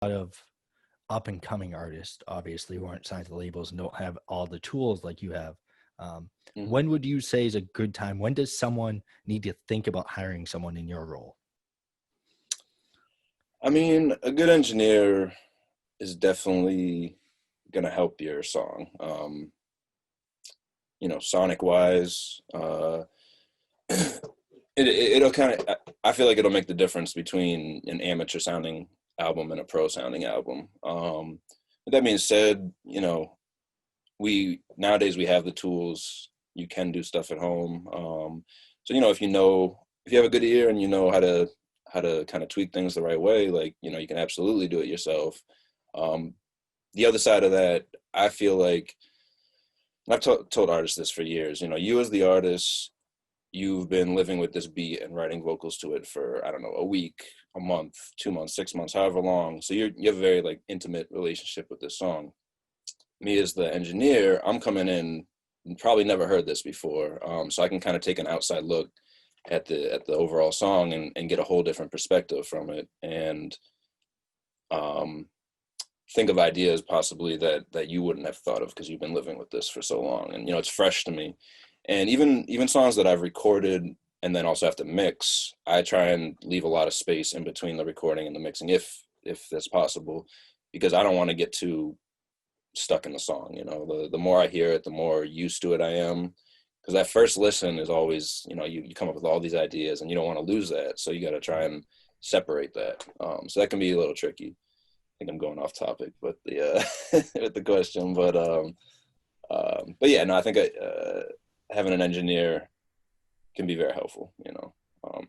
of up and coming artists, obviously, who aren't signed to labels and don't have all the tools like you have. Mhm. When would you say is a good time? When does someone need to think about hiring someone in your role? I mean, a good engineer is definitely going to help your song. Sonic wise, it'll kind of, I feel like it'll make the difference between an amateur sounding album and a pro sounding album. With that being said, we nowadays we have the tools. You can do stuff at home. So if you have a good ear and you know how to kind of tweak things the right way, like you can absolutely do it yourself. Um, the other side of that, I feel like, and told artists this for years. You as the artist, you've been living with this beat and writing vocals to it for, I don't know, a week, a month, 2 months, 6 months, however long. So you have a very like intimate relationship with this song. Me as the engineer, I'm coming in and probably never heard this before, so I can kind of take an outside look at the overall song and get a whole different perspective from it, and um, think of ideas possibly that you wouldn't have thought of because you've been living with this for so long, and it's fresh to me. And even songs that I've recorded and then also have to mix, I try and leave a lot of space in between the recording and the mixing, if that's possible, because I don't want to get too stuck in the song. The more I hear it, the more used to it I am, because that first listen is always, you come up with all these ideas and you don't want to lose that, so you got to try and separate that. So that can be a little tricky. I think I'm going off topic, but the with the question, but yeah, no, I think having an engineer can be very helpful, um,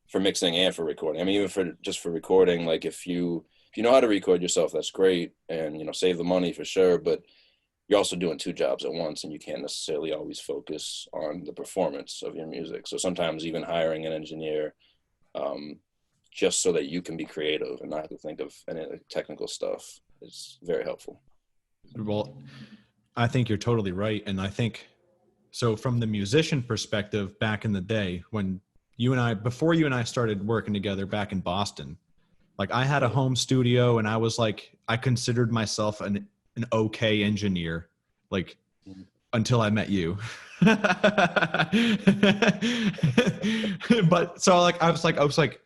for mixing and for recording. I mean, even for recording, like if you know how to record yourself, that's great, and save the money for sure. But you're also doing two jobs at once, and you can't necessarily always focus on the performance of your music. So sometimes even hiring an engineer, um, just so that you can be creative and not have to think of any technical stuff, is very helpful. Well, I think you're totally right. And I think so from the musician perspective, back in the day when before you and I started working together back in Boston, like I had a home studio and I was like, I considered myself an okay engineer, like until I met you. But so like, I was like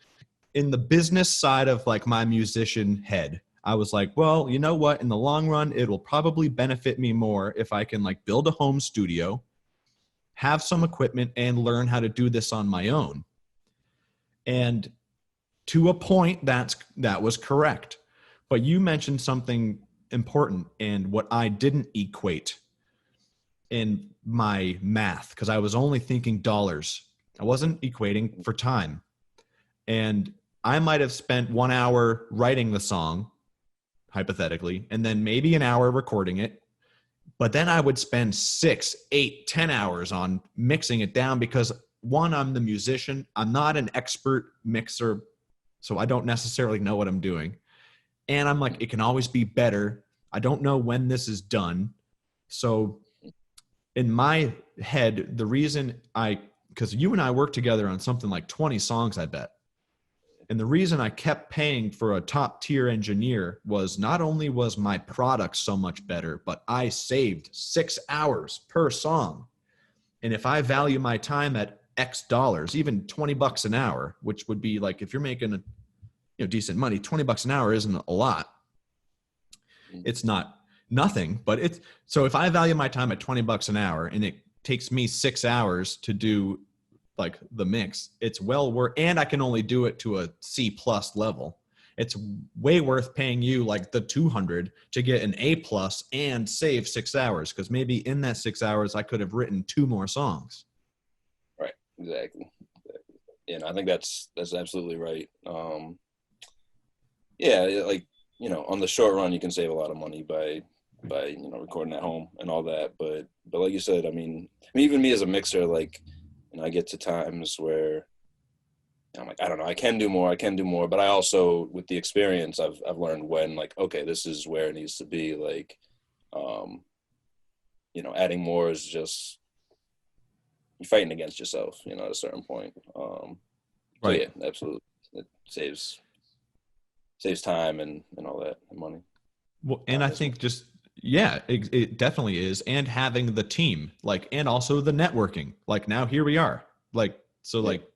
in the business side of like my musician head, I was like, well, you know what? In the long run, it'll probably benefit me more if I can like build a home studio, have some equipment, and learn how to do this on my own. And to a point, that was correct. But you mentioned something important and what I didn't equate in my math, because I was only thinking dollars. I wasn't equating for time. And I might have spent 1 hour writing the song, hypothetically, and then maybe an hour recording it. But then I would spend 6, 8, 10 hours on mixing it down because one, I'm the musician. I'm not an expert mixer, so I don't necessarily know what I'm doing. And I'm like, it can always be better. I don't know when this is done. So in my head, the reason because you and I worked together on something like 20 songs, I bet. And the reason I kept paying for a top tier engineer was not only was my product so much better, but I saved 6 hours per song. And if I value my time at X dollars, even $20 an hour, which would be like, if you're making decent money, $20 an hour isn't a lot. It's not nothing, but so if I value my time at $20 an hour and it takes me 6 hours to do like the mix, it's well worth, and I can only do it to a C+ level. It's way worth paying you like the 200 to get an A+ and save 6 hours, because maybe in that 6 hours I could have written 2 more songs. Right. Exactly. And I think that's absolutely right. Yeah, like on the short run, you can save a lot of money by recording at home and all that. But like you said, I mean, even me as a mixer, like I get to times where I'm like, I don't know, I can do more. But I also, with the experience, I've learned when, like, okay, this is where it needs to be. Like, um, adding more is just you're fighting against yourself, at a certain point. So Right. yeah, absolutely, it saves. saves time and all that and money. Well, and I think just yeah, it definitely is, and having the team, like, and also the networking. Like now here we are, like so, Yeah. like